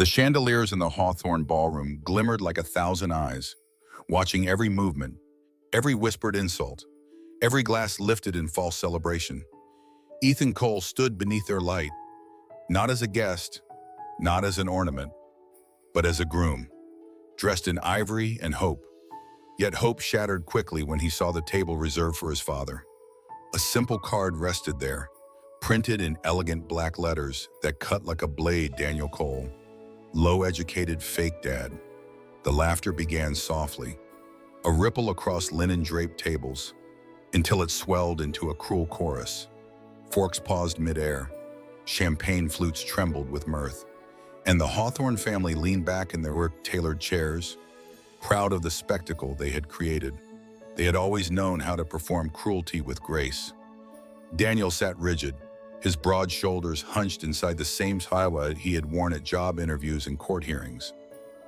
The chandeliers in the Hawthorne ballroom glimmered like 1,000 eyes, watching every movement, every whispered insult, every glass lifted in false celebration. Ethan Cole stood beneath their light, not as a guest, not as an ornament, but as a groom, dressed in ivory and hope. Yet hope shattered quickly when he saw the table reserved for his father. A simple card rested there, printed in elegant black letters that cut like a blade. Daniel Cole, low-educated fake dad. The laughter began softly, a ripple across linen-draped tables, until it swelled into a cruel chorus. Forks paused mid-air, champagne flutes trembled with mirth, and the Hawthorne family leaned back in their work-tailored chairs, proud of the spectacle they had created. They had always known how to perform cruelty with grace. Daniel sat rigid, his broad shoulders hunched inside the same tawa he had worn at job interviews and court hearings.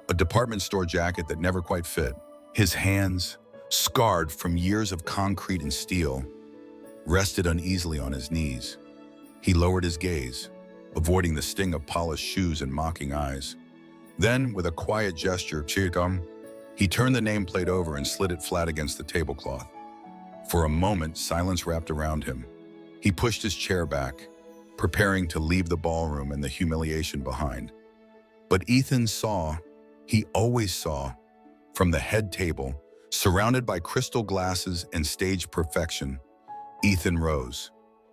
A department store jacket that never quite fit. His hands, scarred from years of concrete and steel, rested uneasily on his knees. He lowered his gaze, avoiding the sting of polished shoes and mocking eyes. Then, with a quiet gesture, he turned the nameplate over and slid it flat against the tablecloth. For a moment, silence wrapped around him. He pushed his chair back, preparing to leave the ballroom and the humiliation behind. But Ethan saw, he always saw, from the head table, surrounded by crystal glasses and stage perfection. Ethan rose,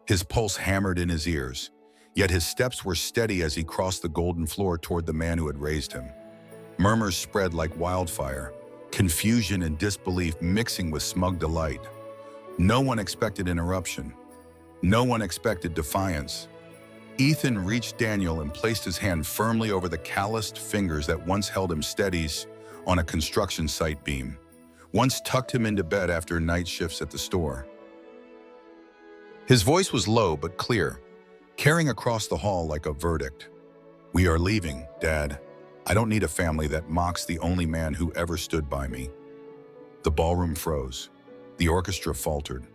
his pulse hammered in his ears, yet his steps were steady as he crossed the golden floor toward the man who had raised him. Murmurs spread like wildfire, confusion and disbelief mixing with smug delight. No one expected interruption. No one expected defiance. Ethan reached Daniel and placed his hand firmly over the calloused fingers that once held him steady on a construction site beam, once tucked him into bed after night shifts at the store. His voice was low but clear, carrying across the hall like a verdict. "We are leaving, Dad. I don't need a family that mocks the only man who ever stood by me." The ballroom froze. The orchestra faltered.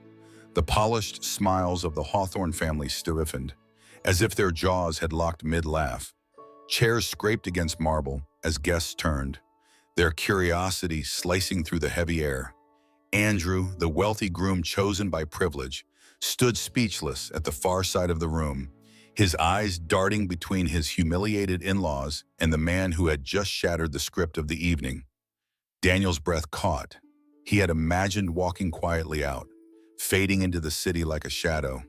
The polished smiles of the Hawthorne family stiffened, as if their jaws had locked mid-laugh. Chairs scraped against marble as guests turned, their curiosity slicing through the heavy air. Andrew, the wealthy groom chosen by privilege, stood speechless at the far side of the room, his eyes darting between his humiliated in-laws and the man who had just shattered the script of the evening. Daniel's breath caught. He had imagined walking quietly out, fading into the city like a shadow.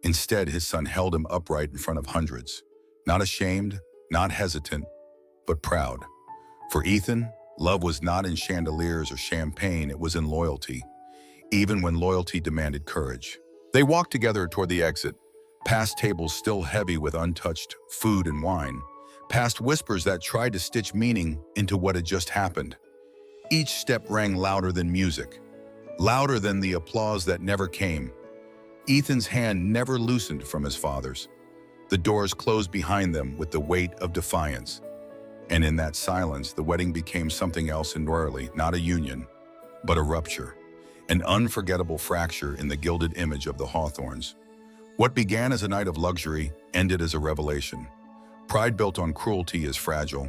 Instead, his son held him upright in front of hundreds, not ashamed, not hesitant, but proud. For Ethan, love was not in chandeliers or champagne, it was in loyalty, even when loyalty demanded courage. They walked together toward the exit, past tables still heavy with untouched food and wine, past whispers that tried to stitch meaning into what had just happened. Each step rang louder than music, louder than the applause that never came. Ethan's hand never loosened from his father's. The doors closed behind them with the weight of defiance. And in that silence, the wedding became something else entirely, not a union, but a rupture, an unforgettable fracture in the gilded image of the Hawthornes. What began as a night of luxury ended as a revelation. Pride built on cruelty is fragile.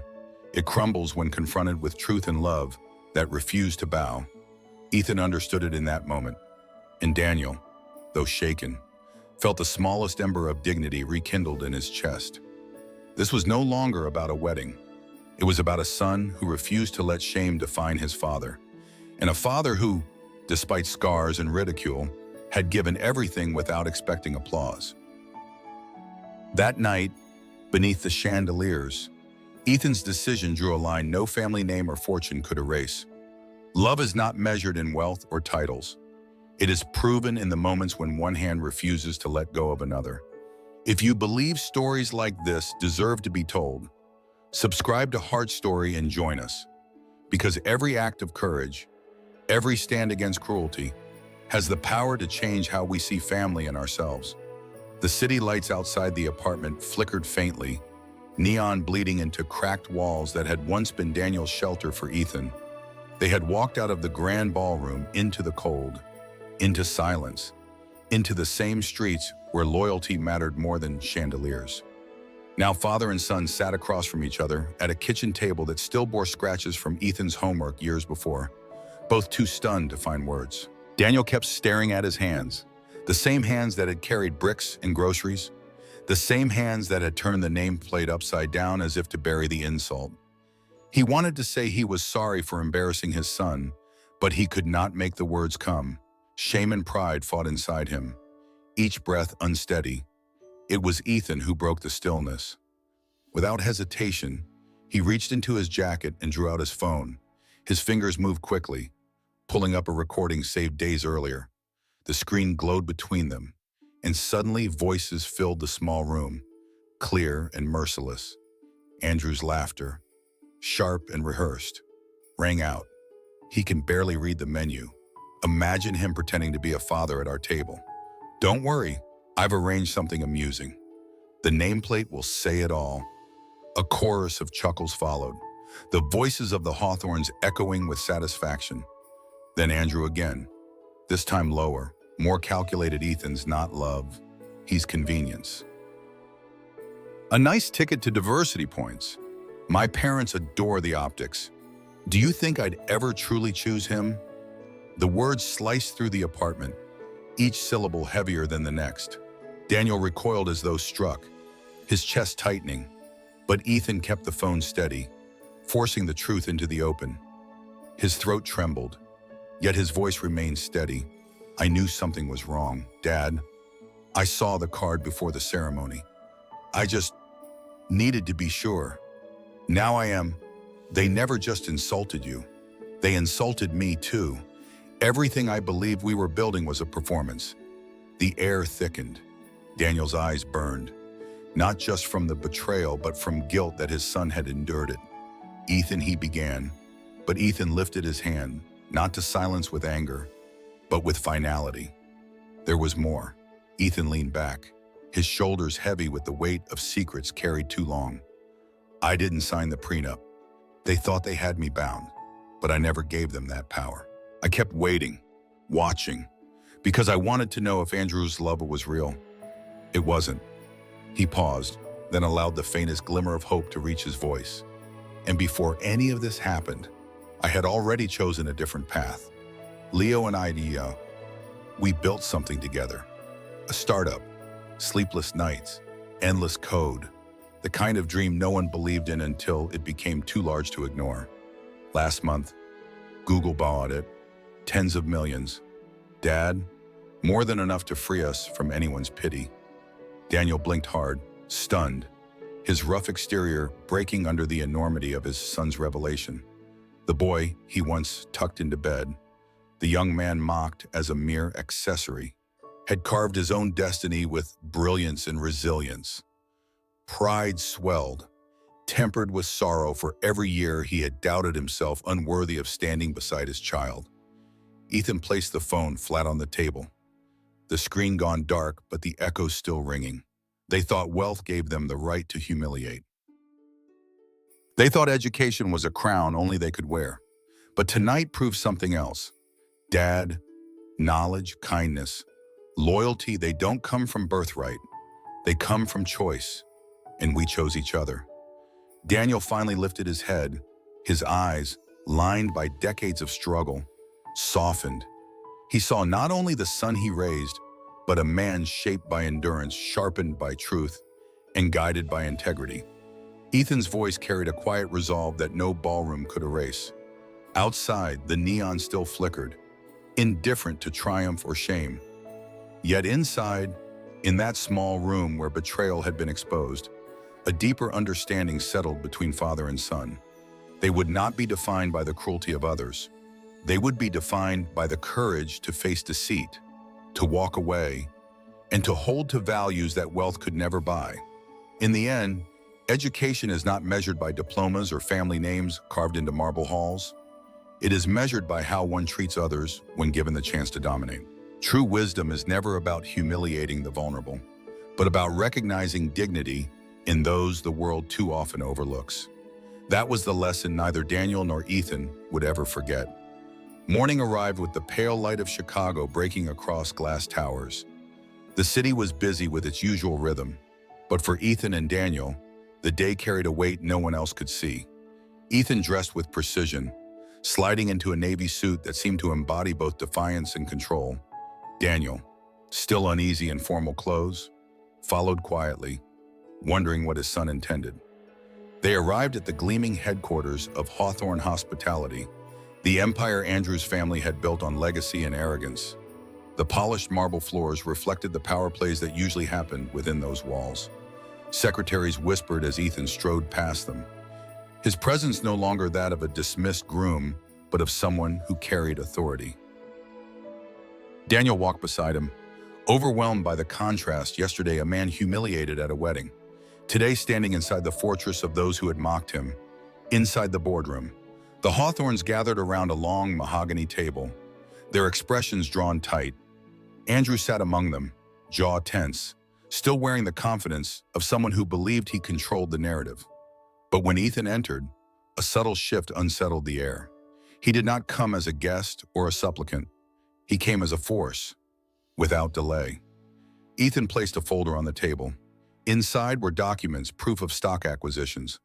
It crumbles when confronted with truth and love that refuse to bow. Ethan understood it in that moment, and Daniel, though shaken, felt the smallest ember of dignity rekindled in his chest. This was no longer about a wedding. It was about a son who refused to let shame define his father, and a father who, despite scars and ridicule, had given everything without expecting applause. That night, beneath the chandeliers, Ethan's decision drew a line no family name or fortune could erase. Love is not measured in wealth or titles. It is proven in the moments when one hand refuses to let go of another. If you believe stories like this deserve to be told, subscribe to Heart Story and join us. Because every act of courage, every stand against cruelty, has the power to change how we see family and ourselves. The city lights outside the apartment flickered faintly, neon bleeding into cracked walls that had once been Daniel's shelter for Ethan. They had walked out of the grand ballroom into the cold, into silence, into the same streets where loyalty mattered more than chandeliers. Now father and son sat across from each other at a kitchen table that still bore scratches from Ethan's homework years before, both too stunned to find words. Daniel kept staring at his hands, the same hands that had carried bricks and groceries, the same hands that had turned the nameplate upside down as if to bury the insult. He wanted to say he was sorry for embarrassing his son, but he could not make the words come. Shame and pride fought inside him, each breath unsteady. It was Ethan who broke the stillness. Without hesitation, he reached into his jacket and drew out his phone. His fingers moved quickly, pulling up a recording saved days earlier. The screen glowed between them, and suddenly voices filled the small room, clear and merciless. Andrew's laughter, sharp and rehearsed, rang out. He can barely read the menu. Imagine him pretending to be a father at our table. Don't worry, I've arranged something amusing. The nameplate will say it all. A chorus of chuckles followed, the voices of the Hawthornes echoing with satisfaction. Then Andrew again, this time lower, more calculated. Ethan's not love, he's convenience. A nice ticket to diversity points. My parents adore the optics. Do you think I'd ever truly choose him? The words sliced through the apartment, each syllable heavier than the next. Daniel recoiled as though struck, his chest tightening, but Ethan kept the phone steady, forcing the truth into the open. His throat trembled, yet his voice remained steady. I knew something was wrong, Dad. I saw the card before the ceremony. I just needed to be sure. Now I am. They never just insulted you. They insulted me too. Everything I believed we were building was a performance. The air thickened. Daniel's eyes burned, not just from the betrayal, but from guilt that his son had endured it. Ethan, he began, but Ethan lifted his hand, not to silence with anger, but with finality. There was more. Ethan leaned back, his shoulders heavy with the weight of secrets carried too long. I didn't sign the prenup. They thought they had me bound, but I never gave them that power. I kept waiting, watching, because I wanted to know if Andrew's love was real. It wasn't. He paused, then allowed the faintest glimmer of hope to reach his voice. And before any of this happened, I had already chosen a different path. Leo and I, we built something together. A startup, sleepless nights, endless code, the kind of dream no one believed in until it became too large to ignore. Last month, Google bought it, tens of millions. Dad, more than enough to free us from anyone's pity. Daniel blinked hard, stunned, his rough exterior breaking under the enormity of his son's revelation. The boy he once tucked into bed, the young man mocked as a mere accessory, had carved his own destiny with brilliance and resilience. Pride swelled, tempered with sorrow for every year he had doubted himself unworthy of standing beside his child. Ethan placed the phone flat on the table. The screen gone dark, but the echoes still ringing. They thought wealth gave them the right to humiliate. They thought education was a crown only they could wear. But tonight proved something else. Dad, knowledge, kindness, loyalty, they don't come from birthright. They come from choice. And we chose each other. Daniel finally lifted his head, his eyes, lined by decades of struggle, softened. He saw not only the son he raised, but a man shaped by endurance, sharpened by truth, and guided by integrity. Ethan's voice carried a quiet resolve that no ballroom could erase. Outside, the neon still flickered, indifferent to triumph or shame. Yet inside, in that small room where betrayal had been exposed, a deeper understanding settled between father and son. They would not be defined by the cruelty of others. They would be defined by the courage to face deceit, to walk away, and to hold to values that wealth could never buy. In the end, education is not measured by diplomas or family names carved into marble halls. It is measured by how one treats others when given the chance to dominate. True wisdom is never about humiliating the vulnerable, but about recognizing dignity in those the world too often overlooks. That was the lesson neither Daniel nor Ethan would ever forget. Morning arrived with the pale light of Chicago breaking across glass towers. The city was busy with its usual rhythm, but for Ethan and Daniel, The day carried a weight no one else could see. Ethan dressed with precision, sliding into a navy suit that seemed to embody both defiance and control. Daniel, still uneasy in formal clothes, followed quietly, wondering what his son intended. They arrived at the gleaming headquarters of Hawthorne Hospitality, the empire Andrew's family had built on legacy and arrogance. The polished marble floors reflected the power plays that usually happened within those walls. Secretaries whispered as Ethan strode past them. His presence no longer that of a dismissed groom, but of someone who carried authority. Daniel walked beside him, overwhelmed by the contrast. Yesterday, a man humiliated at a wedding. Today, standing inside the fortress of those who had mocked him. Inside the boardroom, the Hawthornes gathered around a long mahogany table, their expressions drawn tight. Andrew sat among them, jaw tense, still wearing the confidence of someone who believed he controlled the narrative. But when Ethan entered, a subtle shift unsettled the air. He did not come as a guest or a supplicant. He came as a force, without delay. Ethan placed a folder on the table. Inside were documents, proof of stock acquisitions,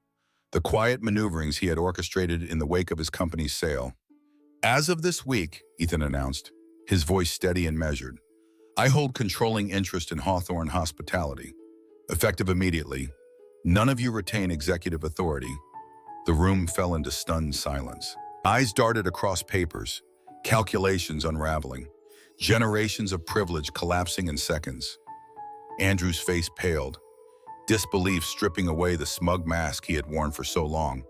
the quiet maneuverings he had orchestrated in the wake of his company's sale. As of this week, Ethan announced, his voice steady and measured, I hold controlling interest in Hawthorne Hospitality. Effective immediately, none of you retain executive authority. The room fell into stunned silence. Eyes darted across papers, calculations unraveling, generations of privilege collapsing in seconds. Andrew's face paled, disbelief stripping away the smug mask he had worn for so long.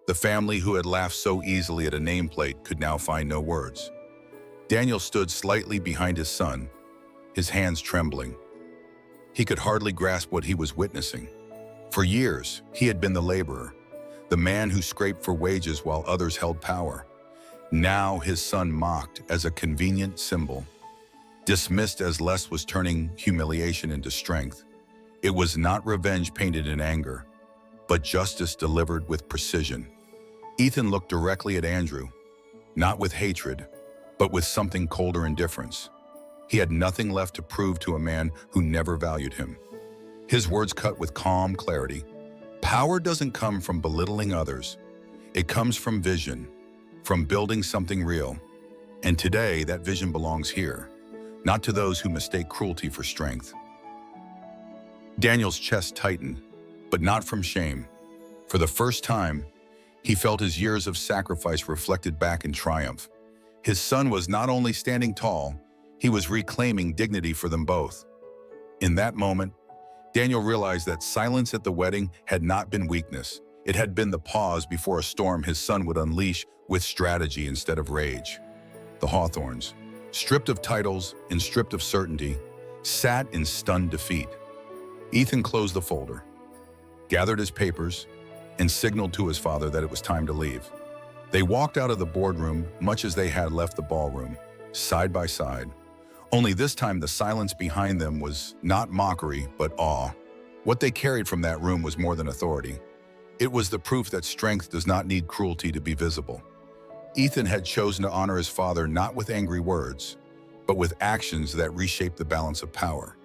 The family who had laughed so easily at a nameplate could now find no words. Daniel stood slightly behind his son, his hands trembling. He could hardly grasp what he was witnessing. For years, he had been the laborer, the man who scraped for wages while others held power. Now his son mocked as a convenient symbol. Dismissed as less was turning humiliation into strength. It was not revenge painted in anger, but justice delivered with precision. Ethan looked directly at Andrew, not with hatred, but with something colder indifference. He had nothing left to prove to a man who never valued him. His words cut with calm clarity. Power doesn't come from belittling others. It comes from vision, from building something real. And today, that vision belongs here, not to those who mistake cruelty for strength. Daniel's chest tightened, but not from shame. For the first time, he felt his years of sacrifice reflected back in triumph. His son was not only standing tall, he was reclaiming dignity for them both. In that moment, Daniel realized that silence at the wedding had not been weakness. It had been the pause before a storm his son would unleash with strategy instead of rage. The Hawthornes, stripped of titles and stripped of certainty, sat in stunned defeat. Ethan closed the folder, gathered his papers, and signaled to his father that it was time to leave. They walked out of the boardroom much as they had left the ballroom, side by side. Only this time the silence behind them was not mockery, but awe. What they carried from that room was more than authority. It was the proof that strength does not need cruelty to be visible. Ethan had chosen to honor his father not with angry words, but with actions that reshaped the balance of power.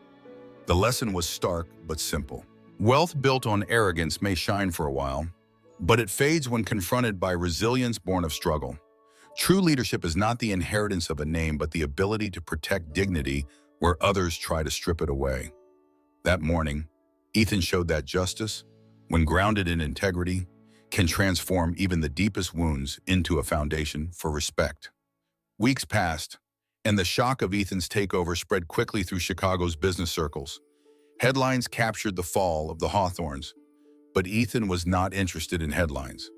The lesson was stark but simple. Wealth built on arrogance may shine for a while, but it fades when confronted by resilience born of struggle. True leadership is not the inheritance of a name, but the ability to protect dignity where others try to strip it away. That morning, Ethan showed that justice, when grounded in integrity, can transform even the deepest wounds into a foundation for respect. Weeks passed, and the shock of Ethan's takeover spread quickly through Chicago's business circles. Headlines captured the fall of the Hawthornes, but Ethan was not interested in headlines.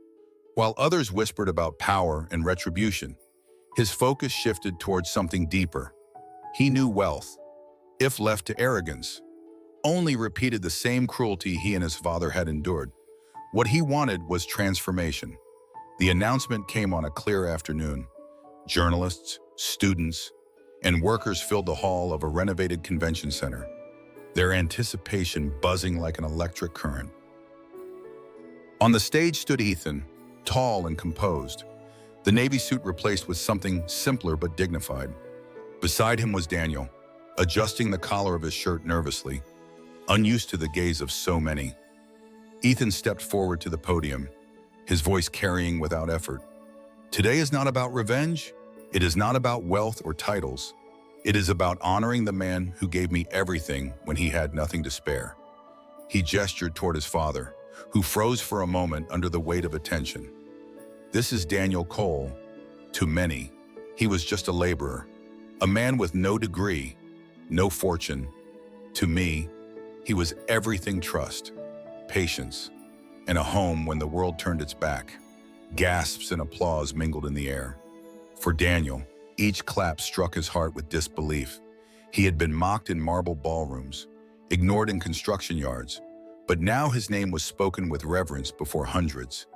While others whispered about power and retribution, his focus shifted towards something deeper. He knew wealth, if left to arrogance, only repeated the same cruelty he and his father had endured. What he wanted was transformation. The announcement came on a clear afternoon. Journalists, students, and workers filled the hall of a renovated convention center, their anticipation buzzing like an electric current. On the stage stood Ethan, tall and composed, the navy suit replaced with something simpler but dignified. Beside him was Daniel, adjusting the collar of his shirt nervously, unused to the gaze of so many. Ethan stepped forward to the podium, his voice carrying without effort. Today is not about revenge. It is not about wealth or titles. It is about honoring the man who gave me everything when he had nothing to spare. He gestured toward his father, who froze for a moment under the weight of attention. This is Daniel Cole. To many, he was just a laborer, a man with no degree, no fortune. To me, he was everything: trust, patience, and a home when the world turned its back. Gasps and applause mingled in the air. For Daniel, each clap struck his heart with disbelief. He had been mocked in marble ballrooms, ignored in construction yards, but now his name was spoken with reverence before hundreds.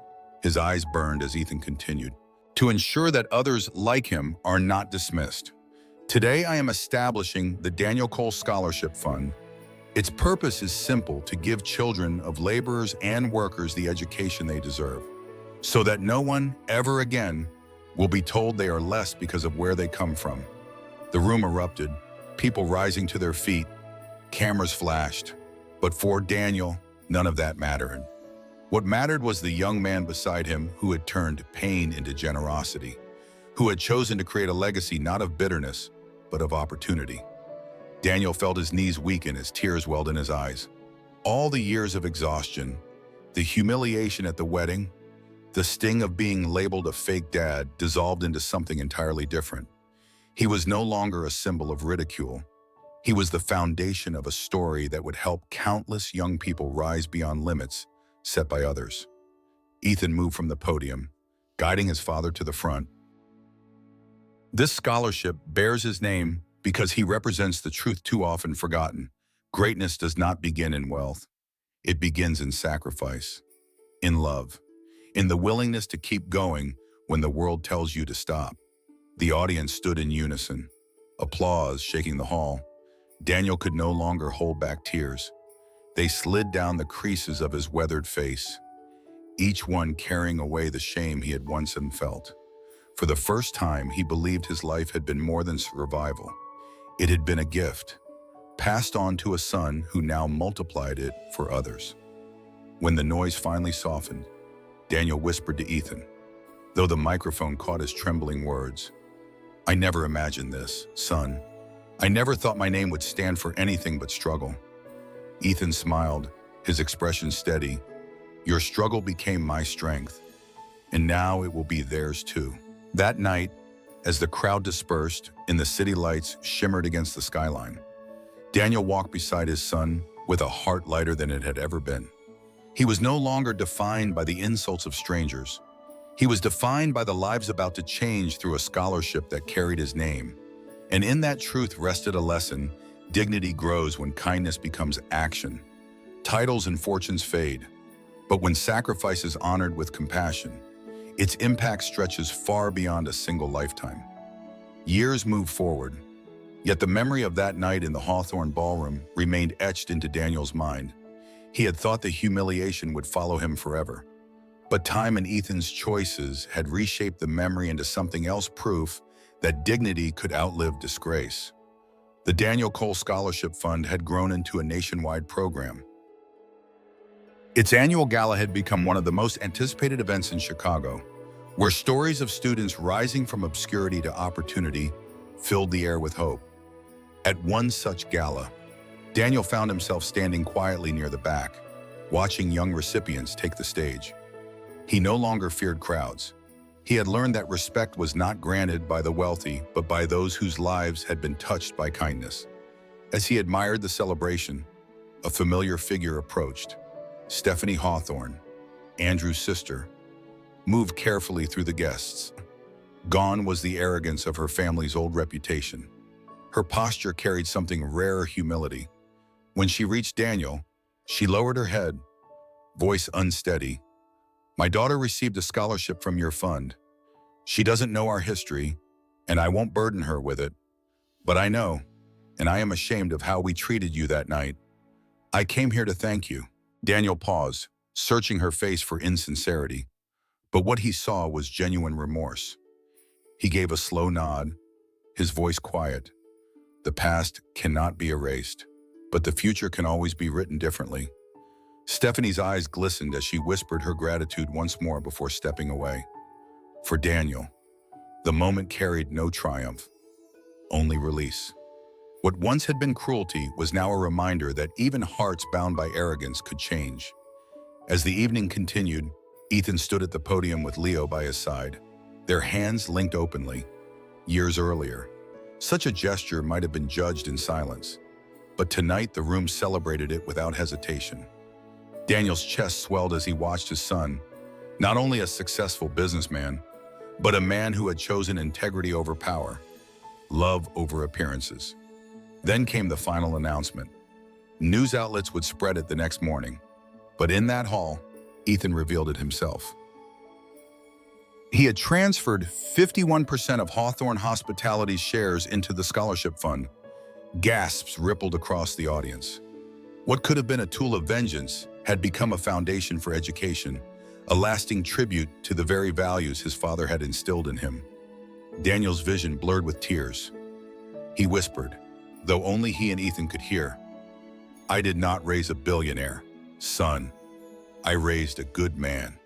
His eyes burned as Ethan continued, "To ensure that others like him are not dismissed. Today I am establishing the Daniel Cole Scholarship Fund. Its purpose is simple: to give children of laborers and workers the education they deserve, so that no one ever again will be told they are less because of where they come from." The room erupted, people rising to their feet, cameras flashed. But for Daniel, none of that mattered. What mattered was the young man beside him who had turned pain into generosity, who had chosen to create a legacy not of bitterness, but of opportunity. Daniel felt his knees weaken as tears welled in his eyes. All the years of exhaustion, the humiliation at the wedding, the sting of being labeled a fake dad dissolved into something entirely different. He was no longer a symbol of ridicule. He was the foundation of a story that would help countless young people rise beyond limits set by others. Ethan moved from the podium, guiding his father to the front. This scholarship bears his name because he represents the truth too often forgotten. Greatness does not begin in wealth. It begins in sacrifice, in love, in the willingness to keep going when the world tells you to stop. The audience stood in unison, applause shaking the hall. Daniel could no longer hold back tears. They slid down the creases of his weathered face, each one carrying away the shame he had once felt. For the first time, he believed his life had been more than survival. It had been a gift, passed on to a son who now multiplied it for others. When the noise finally softened, Daniel whispered to Ethan, though the microphone caught his trembling words, "I never imagined this, son. I never thought my name would stand for anything but struggle." Ethan smiled, his expression steady. "Your struggle became my strength, and now it will be theirs too." That night, as the crowd dispersed and the city lights shimmered against the skyline, Daniel walked beside his son with a heart lighter than it had ever been. He was no longer defined by the insults of strangers. He was defined by the lives about to change through a scholarship that carried his name. And in that truth rested a lesson: dignity grows when kindness becomes action. Titles and fortunes fade, but when sacrifice is honored with compassion, its impact stretches far beyond a single lifetime. Years move forward, yet the memory of that night in the Hawthorne ballroom remained etched into Daniel's mind. He had thought the humiliation would follow him forever, but time and Ethan's choices had reshaped the memory into something else: proof that dignity could outlive disgrace. The Daniel Cole Scholarship Fund had grown into a nationwide program. Its annual gala had become one of the most anticipated events in Chicago, where stories of students rising from obscurity to opportunity filled the air with hope. At one such gala, Daniel found himself standing quietly near the back, watching young recipients take the stage. He no longer feared crowds. He had learned that respect was not granted by the wealthy, but by those whose lives had been touched by kindness. As he admired the celebration, a familiar figure approached. Stephanie Hawthorne, Andrew's sister, moved carefully through the guests. Gone was the arrogance of her family's old reputation. Her posture carried something rare: humility. When she reached Daniel, she lowered her head, voice unsteady. "My daughter received a scholarship from your fund. She doesn't know our history, and I won't burden her with it. But I know, and I am ashamed of how we treated you that night. I came here to thank you." Daniel paused, searching her face for insincerity. But what he saw was genuine remorse. He gave a slow nod, his voice quiet. "The past cannot be erased, but the future can always be written differently." Stephanie's eyes glistened as she whispered her gratitude once more before stepping away. For Daniel, the moment carried no triumph, only release. What once had been cruelty was now a reminder that even hearts bound by arrogance could change. As the evening continued, Ethan stood at the podium with Leo by his side, their hands linked openly. Years earlier, such a gesture might have been judged in silence, but tonight the room celebrated it without hesitation. Daniel's chest swelled as he watched his son, not only a successful businessman, but a man who had chosen integrity over power, love over appearances. Then came the final announcement. News outlets would spread it the next morning, but in that hall, Ethan revealed it himself. He had transferred 51% of Hawthorne Hospitality's shares into the scholarship fund. Gasps rippled across the audience. What could have been a tool of vengeance had become a foundation for education, a lasting tribute to the very values his father had instilled in him. Daniel's vision blurred with tears. He whispered, though only he and Ethan could hear, "I did not raise a billionaire, son. I raised a good man."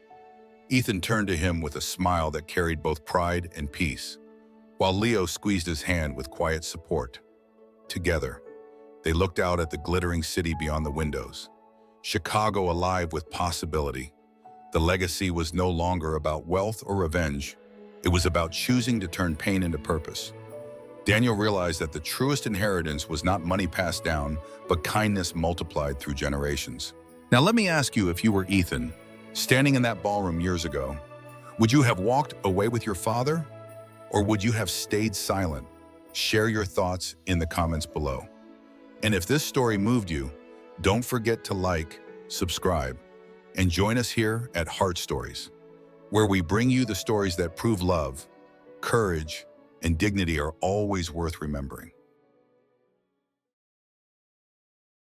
Ethan turned to him with a smile that carried both pride and peace, while Leo squeezed his hand with quiet support. Together, they looked out at the glittering city beyond the windows, Chicago alive with possibility. The legacy was no longer about wealth or revenge. It was about choosing to turn pain into purpose. Daniel realized that the truest inheritance was not money passed down, but kindness multiplied through generations. Now let me ask you, if you were Ethan, standing in that ballroom years ago, would you have walked away with your father? Or would you have stayed silent? Share your thoughts in the comments below. And if this story moved you, don't forget to like, subscribe, and join us here at Heart Stories, where we bring you the stories that prove love, courage, and dignity are always worth remembering.